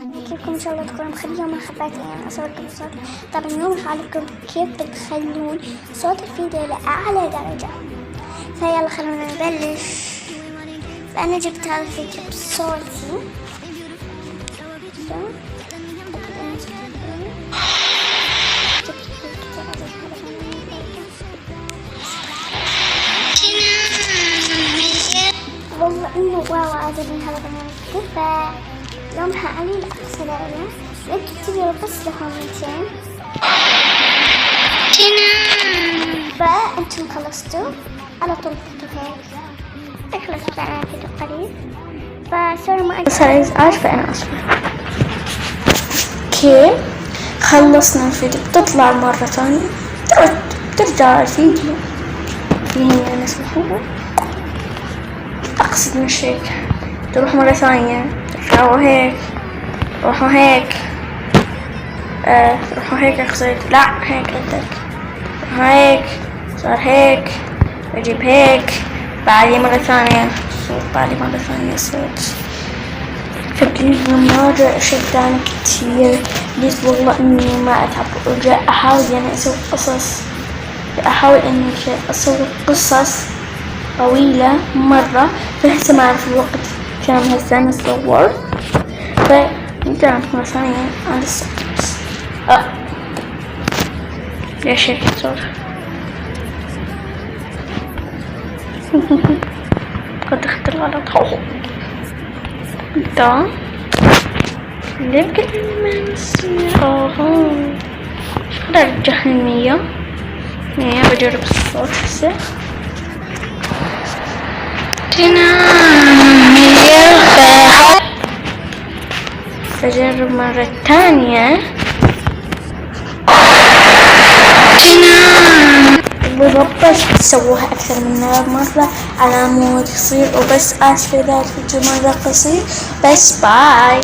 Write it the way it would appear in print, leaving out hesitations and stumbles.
كيفكم؟ ان شاء الله تكونوا بخير. اليوم حبيت يعني اصوركم صوت. طبعا اليوم راح اعلمكم كيف بتخلون صوت الفيديو لاعلى درجة. فيلا خلونا نبلش. فانا جبت هذا الفيديو بصوتي. والله انه واو عجبني هذا البرنامج كثير. فاليوم راح اعلن اقصى درجة. انتوا تقدروا بس لهم 200. فانتم خلصتوا على طول تحطوا هيك. خلصت معنا فيديو قريب. فسوري ما أقدر اسفة. انا اسفة. اوكي خلصنا الفيديو. بتطلع مرة ثانية ترجع الفيديو فيني انا اسمحوه. اقصد مش هيك. تروح مرة ثانية ترجعوا هيك. روحوا هيك. روحوا هيك. اقصد لا هيك بدك. روحوا هيك. صار هيك. بجيب هيك. بعدي مرة ثانية صوت. بعدي مرة ثانية صوت. فبليز مرة شداني كتير. بليز والله اني ما اتعب. ارجع احاول يعني اسوي قصص. احاول اني اسوي قصص طويلة مرة. فهسه ما اعرف الوقت كم هسه انا صور. فنرجع مرة ثانية على الصوت. ليش هيك صار؟ قد اخذت الغلط. ده لقيت المنسي. خلينا نرجع 100. يعني بجرب الصوت هسه. 100. بجرب مرة تانية. بضبط تسووها أكثر من مرة على مود قصير. وبس آسفة ذا الفيديو مرة قصير. بس باي.